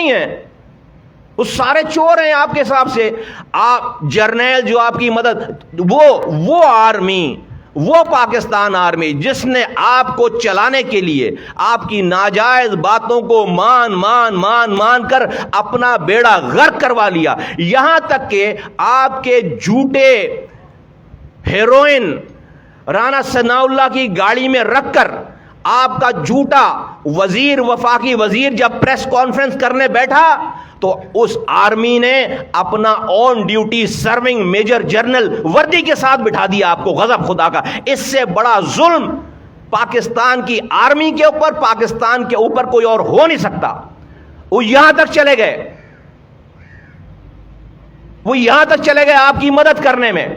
نہیں ہیں, وہ سارے چور ہیں آپ کے حساب سے. آپ جرنیل جو آپ کی مدد, وہ آرمی, وہ پاکستان آرمی جس نے آپ کو چلانے کے لیے آپ کی ناجائز باتوں کو مان کر اپنا بیڑا غرق کروا لیا, یہاں تک کہ آپ کے جھوٹے ہیروئن رانا ثناء اللہ کی گاڑی میں رکھ کر آپ کا جھوٹا وزیر, وفاقی وزیر جب پریس کانفرنس کرنے بیٹھا تو اس آرمی نے اپنا on duty serving major general وردی کے ساتھ بٹھا دیا آپ کو. غضب خدا کا, اس سے بڑا ظلم پاکستان کی آرمی کے اوپر, پاکستان کے اوپر کوئی اور ہو نہیں سکتا. وہ یہاں تک چلے گئے آپ کی مدد کرنے میں,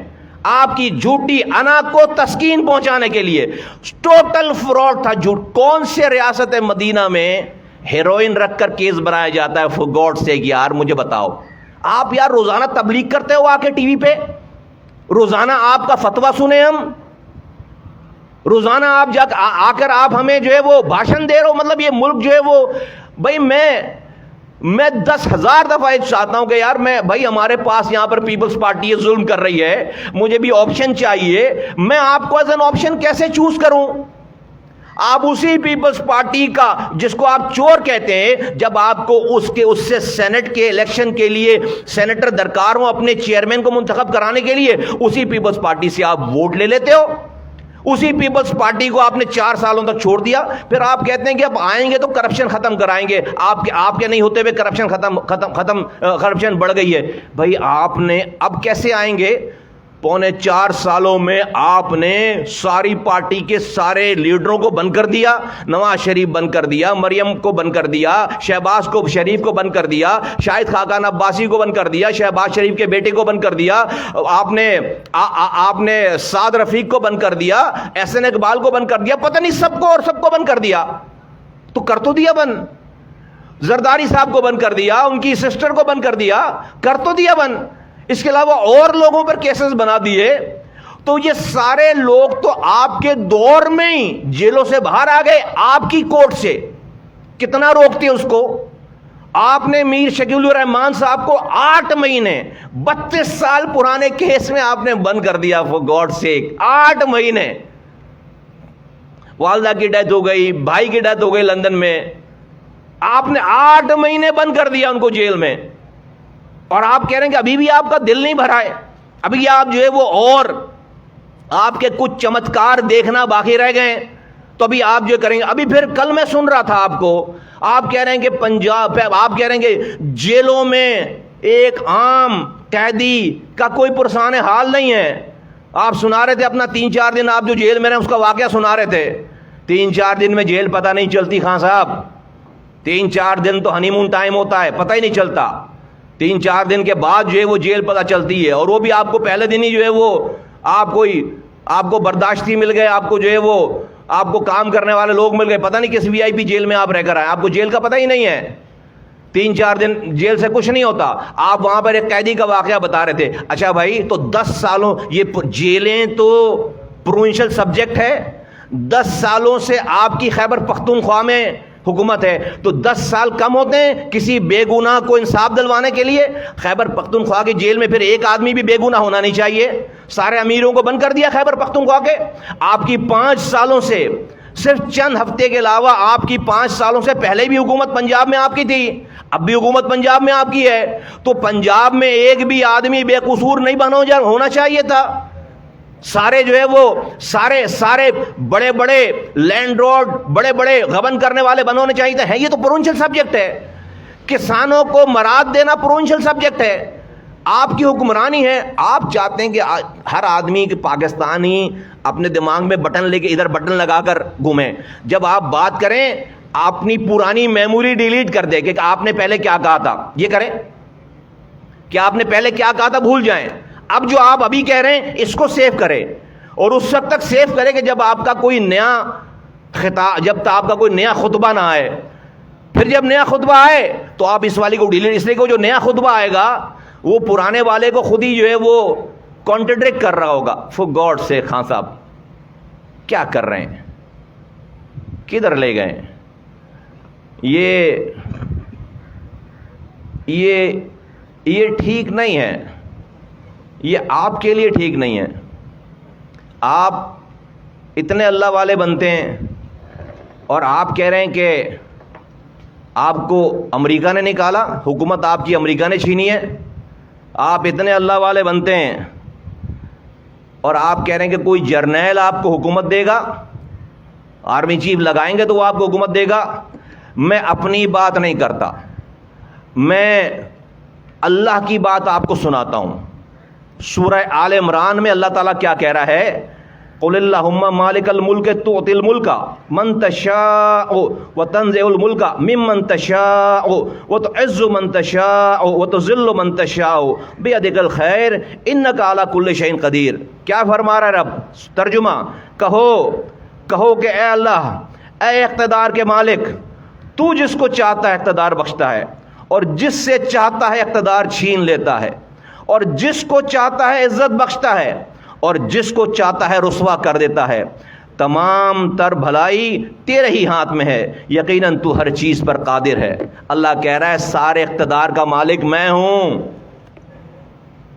آپ کی جھوٹی انا کو تسکین پہنچانے کے لیے. ٹوٹل فراڈ تھا, جھوٹ. کون سے ریاست مدینہ میں ہیروئن رکھ کر کیس بنایا جاتا ہے فور گاڈ سیک؟ یار مجھے بتاؤ, آپ یار روزانہ تبلیغ کرتے ہو آ کے ٹی وی پہ, روزانہ آپ کا فتویٰ سنیں ہم, روزانہ آپ آ کر آپ ہمیں جو ہے وہ بھاشن دے رہے ہو. مطلب یہ ملک جو ہے وہ, بھائی میں 10,000 دفعہ چاہتا ہوں کہ یار بھائی ہمارے پاس یہاں پر پیپلز پارٹی ظلم کر رہی ہے, مجھے بھی آپشن چاہیے, میں آپ کو ایز این آپشن کیسے چوز کروں؟ آپ اسی پیپلز پارٹی کا جس کو آپ چور کہتے ہیں, جب آپ کو اس سے سینٹ کے الیکشن کے لیے سینیٹر درکار ہوں اپنے چیئرمین کو منتخب کرانے کے لیے, اسی پیپلز پارٹی سے آپ ووٹ لے لیتے ہو. اسی پیپلز پارٹی کو آپ نے 4 سالوں تک چھوڑ دیا, پھر آپ کہتے ہیں کہ اب آئیں گے تو کرپشن ختم کرائیں گے. آپ کے نہیں ہوتے ہوئے کرپشن کرپشن بڑھ گئی ہے. بھائی آپ نے اب کیسے آئیں گے؟ 4.25 سالوں میں آپ نے ساری پارٹی کے سارے لیڈروں کو بند کر دیا. نواز شریف بند کر دیا, مریم کو بند کر دیا, شہباز شریف کو بند کر دیا, شاہد خاقان عباسی کو بند کر دیا, شہباز شریف کے بیٹے کو بند کر دیا, آپ نے سعد رفیق کو بند کر دیا, احسن اقبال کو بند کر دیا, پتہ نہیں سب کو بند کر دیا. تو کر تو دیا بند. زرداری صاحب کو بند کر دیا, ان کی سسٹر کو بند کر دیا, کر تو دیا بند. اس کے علاوہ اور لوگوں پر کیسز بنا دیے. تو یہ سارے لوگ تو آپ کے دور میں ہی جیلوں سے باہر آ گئے, آپ کی کورٹ سے. کتنا روکتے اس کو؟ آپ نے میر شکیل الرحمان صاحب کو 8 مہینے 32 سال پرانے کیس میں آپ نے بند کر دیا فور گاڈ سیک. 8 مہینے. والدہ کی ڈیتھ ہو گئی, بھائی کی ڈیتھ ہو گئی لندن میں, آپ نے 8 مہینے بند کر دیا ان کو جیل میں. اور آپ کہہ رہے ہیں کہ ابھی بھی آپ کا دل نہیں بھرا ہے, ابھی آپ جو ہے وہ اور آپ کے کچھ چمتکار دیکھنا باقی رہ گئے, تو ابھی آپ جو کریں گے. ابھی پھر کل میں سن رہا تھا آپ کو, آپ کہہ رہے ہیں کہ آپ کہہ رہے ہیں کہ جیلوں میں ایک عام قیدی کا کوئی پرسان حال نہیں ہے. آپ سنا رہے تھے اپنا 3-4 دن آپ جو جیل میں رہے اس کا واقعہ سنا رہے تھے. 3-4 دن میں جیل پتہ نہیں چلتی خان صاحب. 3-4 دن تو ہنی مون ٹائم ہوتا ہے, پتہ ہی نہیں چلتا. 3-4 دن کے بعد جو ہے وہ جیل پتہ چلتی ہے, اور وہ بھی آپ کو پہلے دن ہی جو ہے وہ آپ کو برداشتی مل گئے, آپ کو جو ہے وہ آپ کو کام کرنے والے لوگ مل گئے, پتہ نہیں کس VIP جیل میں آپ رہ کر آئے, آپ کو جیل کا پتہ ہی نہیں ہے. 3-4 دن جیل سے کچھ نہیں ہوتا. آپ وہاں پر ایک قیدی کا واقعہ بتا رہے تھے. اچھا بھائی, تو 10 سالوں یہ جیلیں تو پروونشل سبجیکٹ ہے. 10 سالوں سے آپ کی خیبر پختونخوا میں حکومت ہے, تو 10 سال کم ہوتے ہیں کسی بے گناہ کو انصاف دلوانے کے لیے؟ خیبر پختونخوا کی جیل میں پھر ایک آدمی بھی بے گناہ ہونا نہیں چاہیے. سارے امیروں کو بند کر دیا خیبر پختونخوا کے. آپ کی 5 سالوں سے, صرف چند ہفتے کے علاوہ آپ کی 5 سالوں سے پہلے بھی حکومت پنجاب میں آپ کی تھی, اب بھی حکومت پنجاب میں آپ کی ہے. تو پنجاب میں ایک بھی آدمی بے قصور نہیں ہونا چاہیے تھا. سارے جو ہے وہ سارے بڑے بڑے لینڈ روڈ, بڑے بڑے غبن کرنے والے بنانے چاہیے تھے. یہ تو پروونشل سبجیکٹ ہے. کسانوں کو مراد دینا پروونشل سبجیکٹ ہے. آپ کی حکمرانی ہے. آپ چاہتے ہیں کہ ہر آدمی پاکستانی اپنے دماغ میں بٹن لے کے ادھر بٹن لگا کر گھومیں. جب آپ بات کریں اپنی پرانی میموری ڈیلیٹ کر دے کہ آپ نے پہلے کیا کہا تھا. یہ کریں کہ آپ نے پہلے کیا کہا تھا بھول جائیں. اب جو آپ ابھی کہہ رہے ہیں اس کو سیو کریں, اور اس وقت تک سیو کریں کہ جب آپ کا کوئی نیا خطاب, جب تک آپ کا کوئی نیا خطبہ نہ آئے. پھر جب نیا خطبہ آئے تو آپ اس والی کو ڈیلیٹ, اس لیے کہ جو نیا خطبہ آئے گا وہ پرانے والے کو خود ہی جو ہے وہ کانٹرڈکٹ کر رہا ہوگا. فور گاڈ سے خان صاحب کیا کر رہے ہیں, کدھر لے گئے؟ یہ ٹھیک نہیں ہے، یہ آپ کے لیے ٹھیک نہیں ہے۔ آپ اتنے اللہ والے بنتے ہیں اور آپ کہہ رہے ہیں کہ آپ کو امریکہ نے نکالا، حکومت آپ کی امریکہ نے چھینی ہے۔ آپ اتنے اللہ والے بنتے ہیں اور آپ کہہ رہے ہیں کہ کوئی جرنیل آپ کو حکومت دے گا، آرمی چیف لگائیں گے تو وہ آپ کو حکومت دے گا۔ میں اپنی بات نہیں کرتا، میں اللہ کی بات آپ کو سناتا ہوں۔ سورہ آل عمران میں اللہ تعالیٰ کیا کہہ رہا ہے؟ قل اللہم مالک الملک تؤتی الملک من تشاء وتنزع الملک ممن تشاء وتعز من تشاء وتذل من تشاء بیدک الخیر انک علی کل شیء قدیر۔ کیا فرما رہا ہے رب؟ ترجمہ، کہو کہ اے اللہ، اے اقتدار کے مالک، تو جس کو چاہتا ہے اقتدار بخشتا ہے اور جس سے چاہتا ہے اقتدار چھین لیتا ہے، اور جس کو چاہتا ہے عزت بخشتا ہے اور جس کو چاہتا ہے رسوا کر دیتا ہے۔ تمام تر بھلائی تیرے ہی ہاتھ میں ہے، یقیناً تو ہر چیز پر قادر ہے۔ اللہ کہہ رہا ہے سارے اقتدار کا مالک میں ہوں،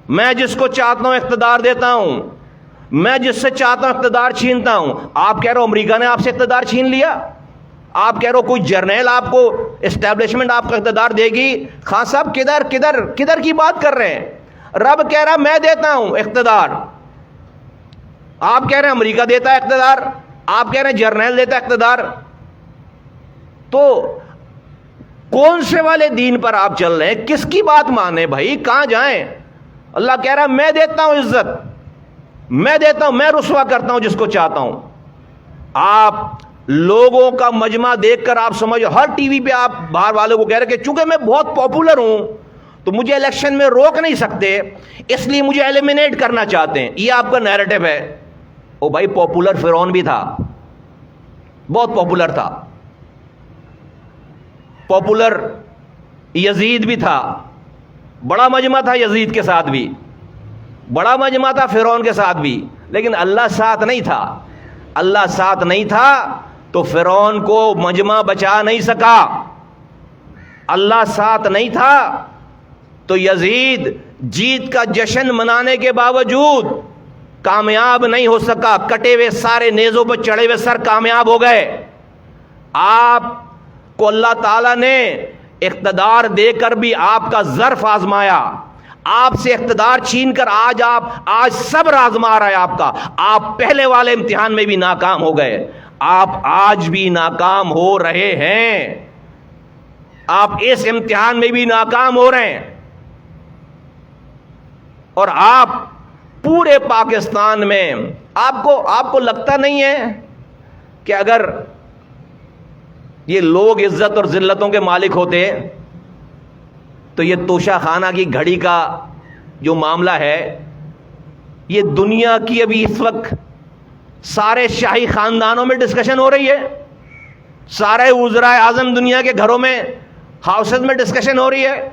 میں جس کو چاہتا ہوں اقتدار دیتا ہوں، میں جس سے چاہتا ہوں اقتدار چھینتا ہوں۔ آپ کہہ رہے ہو امریکہ نے آپ سے اقتدار چھین لیا؟ آپ کہہ رہے ہو کوئی جرنیل آپ کو، اسٹیبلشمنٹ آپ کا اقتدار دے گی؟ خان صاحب کدھر کی بات کر رہے ہیں؟ رب کہہ رہا میں دیتا ہوں اقتدار، آپ کہہ رہے ہیں امریکہ دیتا ہے اقتدار، آپ کہہ رہے ہیں جرنیل دیتا ہے اقتدار۔ تو کون سے والے دین پر آپ چل رہے ہیں؟ کس کی بات مانیں بھائی؟ کہاں جائیں؟ اللہ کہہ رہا ہے میں دیتا ہوں عزت، میں دیتا ہوں، میں رسوا کرتا ہوں جس کو چاہتا ہوں۔ آپ لوگوں کا مجمع دیکھ کر آپ سمجھو، ہر ٹی وی پہ آپ باہر والوں کو کہہ رہے کہ چونکہ میں بہت پاپولر ہوں تو مجھے الیکشن میں روک نہیں سکتے، اس لیے مجھے ایلیمینیٹ کرنا چاہتے ہیں۔ یہ آپ کا نیریٹو ہے۔ او بھائی، پاپولر فرعون بھی تھا، بہت پاپولر تھا، پاپولر یزید بھی تھا، بڑا مجمع تھا یزید کے ساتھ بھی، بڑا مجمع تھا فرعون کے ساتھ بھی، لیکن اللہ ساتھ نہیں تھا۔ اللہ ساتھ نہیں تھا تو فرعون کو مجمع بچا نہیں سکا، اللہ ساتھ نہیں تھا تو یزید جیت کا جشن منانے کے باوجود کامیاب نہیں ہو سکا، کٹے ہوئے سارے نیزوں پر چڑھے ہوئے سر کامیاب ہو گئے۔ آپ کو اللہ تعالیٰ نے اقتدار دے کر بھی آپ کا ظرف آزمایا، آپ سے اقتدار چھین کر آج صبر آزما رہا ہے آپ کا۔ آپ پہلے والے امتحان میں بھی ناکام ہو گئے، آپ آج بھی ناکام ہو رہے ہیں، آپ اس امتحان میں بھی ناکام ہو رہے ہیں۔ اور آپ پورے پاکستان میں آپ کو لگتا نہیں ہے کہ اگر یہ لوگ عزت اور ذلتوں کے مالک ہوتے تو یہ توشہ خانہ کی گھڑی کا جو معاملہ ہے، یہ دنیا کی ابھی اس وقت سارے شاہی خاندانوں میں ڈسکشن ہو رہی ہے، سارے وزراء اعظم دنیا کے گھروں میں، ہاؤسز میں ڈسکشن ہو رہی ہے،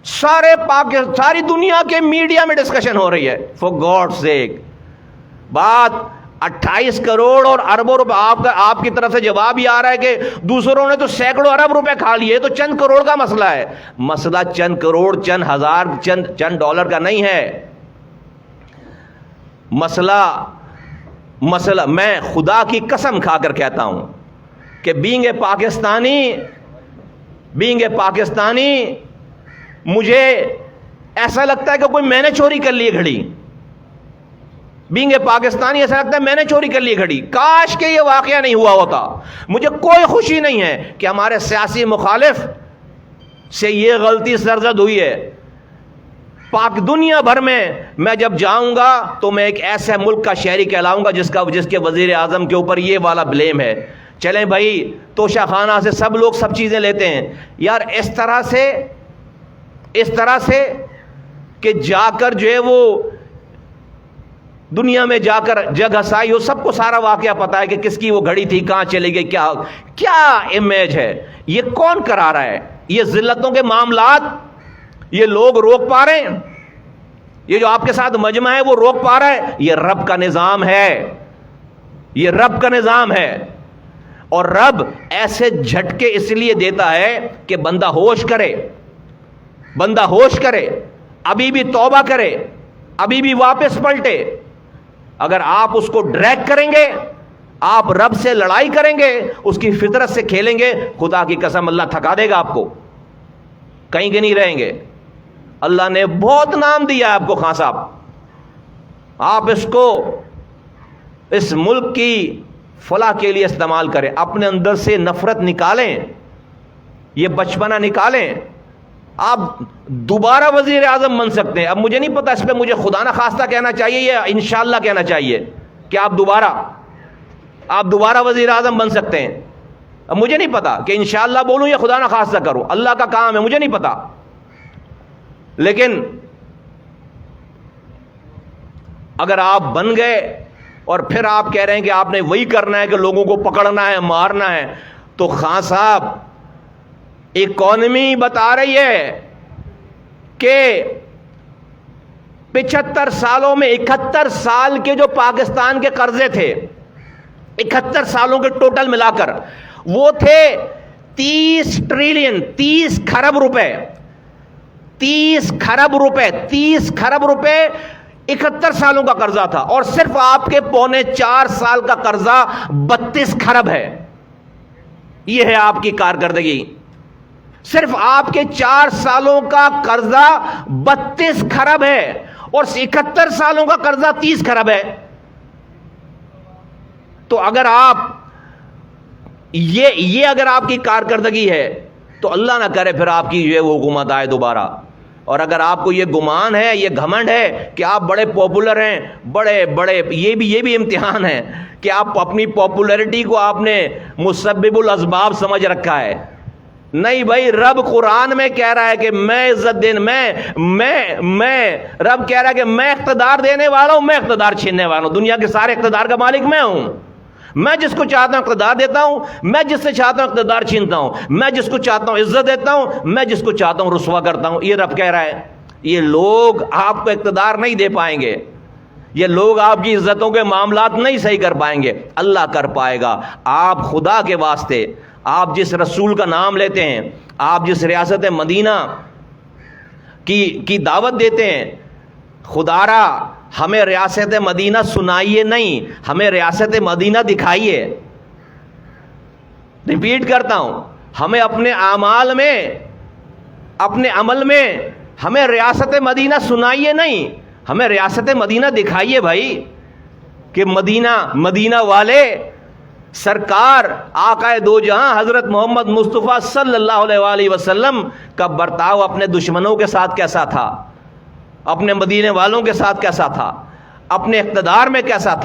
ساری دنیا کے میڈیا میں ڈسکشن ہو رہی ہے۔ فار گاڈ سیک، بات 28 کروڑ اور اربوں روپے آپ کی طرف سے جواب یہ آ رہا ہے کہ دوسروں نے تو سینکڑوں ارب روپے کھا لیے، تو چند کروڑ کا مسئلہ ہے۔ مسئلہ چند کروڑ، چند ہزار، چند ڈالر کا نہیں ہے۔ مسئلہ میں خدا کی قسم کھا کر کہتا ہوں کہ بینگ اے پاکستانی مجھے ایسا لگتا ہے کہ کوئی میں نے چوری کر لی گھڑی، بینگ اے پاکستانی ایسا لگتا ہے میں نے چوری کر لی گھڑی۔ کاش کہ یہ واقعہ نہیں ہوا ہوتا۔ مجھے کوئی خوشی نہیں ہے کہ ہمارے سیاسی مخالف سے یہ غلطی سرزد ہوئی ہے۔ پاک دنیا بھر میں جب جاؤں گا تو میں ایک ایسے ملک کا شہری کہلاؤں گا جس کے وزیر اعظم کے اوپر یہ والا بلیم ہے۔ چلیں بھائی، توشہ خانہ سے سب لوگ سب چیزیں لیتے ہیں یار، اس طرح سے کہ جا کر جو ہے وہ دنیا میں جا کر جگ ہسائی ہو، سب کو سارا واقعہ پتا ہے کہ کس کی وہ گھڑی تھی، کہاں چلی گئی، کیا امیج ہے۔ یہ کون کرا رہا ہے؟ یہ ذلتوں کے معاملات یہ لوگ روک پا رہے ہیں؟ یہ جو آپ کے ساتھ مجمع ہے وہ روک پا رہا ہے؟ یہ رب کا نظام ہے، یہ رب کا نظام ہے۔ اور رب ایسے جھٹکے اس لیے دیتا ہے کہ بندہ ہوش کرے، بندہ ہوش کرے, ابھی بھی توبہ کرے, ابھی بھی واپس پلٹے. اگر آپ اس کو ڈریگ کریں گے, آپ رب سے لڑائی کریں گے, اس کی فطرت سے کھیلیں گے, خدا کی قسم اللہ تھکا دے گا آپ کو, کہیں کے نہیں رہیں گے. اللہ نے بہت نام دیا ہے آپ کو خان صاحب, آپ اس کو اس ملک کی فلاح کے لیے استعمال کریں. اپنے اندر سے نفرت نکالیں, یہ بچپنا نکالیں, آپ دوبارہ وزیر اعظم بن سکتے ہیں. اب مجھے نہیں پتا اس پہ مجھے خدا نہ خواستہ کہنا چاہیے یا انشاءاللہ کہنا چاہیے کہ آپ دوبارہ وزیر اعظم بن سکتے ہیں. اب مجھے نہیں پتا کہ انشاءاللہ بولوں یا خدا نہ خواستہ کروں, اللہ کا کام ہے, مجھے نہیں پتا. لیکن اگر آپ بن گئے اور پھر آپ کہہ رہے ہیں کہ آپ نے وہی کرنا ہے کہ لوگوں کو پکڑنا ہے, مارنا ہے, تو خان صاحب اکانومی بتا رہی ہے کہ 75 سالوں میں 71 سال کے جو پاکستان کے قرضے تھے, 71 سالوں کے ٹوٹل ملا کر وہ تھے 30 ٹریلین, 30 کھرب روپے, 30 کھرب روپے 71 سالوں کا قرضہ تھا. اور صرف آپ کے 3.25 سال کا قرضہ 32 کھرب ہے. یہ ہے آپ کی کارکردگی. صرف آپ کے 4 سالوں کا قرضہ 32 کھرب ہے اور 71 سالوں کا قرضہ 30 کھرب ہے. تو اگر آپ یہ اگر آپ کی کارکردگی ہے تو اللہ نہ کرے پھر آپ کی یہ حکومت آئے دوبارہ. اور اگر آپ کو یہ گمان ہے, یہ گھمنڈ ہے کہ آپ بڑے پاپولر ہیں, بڑے یہ بھی امتحان ہے کہ آپ اپنی پاپولیرٹی کو آپ نے مسبب الاسباب سمجھ رکھا ہے. نہیں بھائی, رب قرآن میں کہہ رہا ہے کہ میں عزت رب کہہ رہا ہے کہ میں اقتدار دینے والا ہوں, میں اقتدار چھیننے والا ہوں. دنیا کے سارے اقتدار کا مالک میں ہوں. میں جس کو چاہتا ہوں اقتدار دیتا ہوں, میں جس سے چاہتا ہوں اقتدار چھینتا ہوں, میں جس کو چاہتا ہوں عزت دیتا ہوں, میں جس کو چاہتا ہوں رسوا کرتا ہوں. یہ رب کہہ رہا ہے. یہ لوگ آپ کو اقتدار نہیں دے پائیں گے, یہ لوگ آپ کی عزتوں کے معاملات نہیں صحیح کر پائیں گے, اللہ کر پائے گا. آپ خدا کے واسطے, آپ جس رسول کا نام لیتے ہیں, آپ جس ریاست مدینہ کی دعوت دیتے ہیں, خدا را ہمیں ریاست مدینہ سنائیے نہیں, ہمیں ریاست مدینہ دکھائیے. ریپیٹ کرتا ہوں, ہمیں اپنے اعمال میں, اپنے عمل میں ہمیں ریاست مدینہ سنائیے نہیں, ہمیں ریاست مدینہ دکھائیے بھائی, کہ مدینہ والے سرکار آقائے دو جہاں حضرت محمد مصطفیٰ صلی اللہ علیہ وآلہ وسلم کا برتاؤ اپنے دشمنوں کے ساتھ کیسا تھا, اپنے مدینے والوں کے ساتھ کیسا تھا, اپنے اقتدار میں کیسا تھا.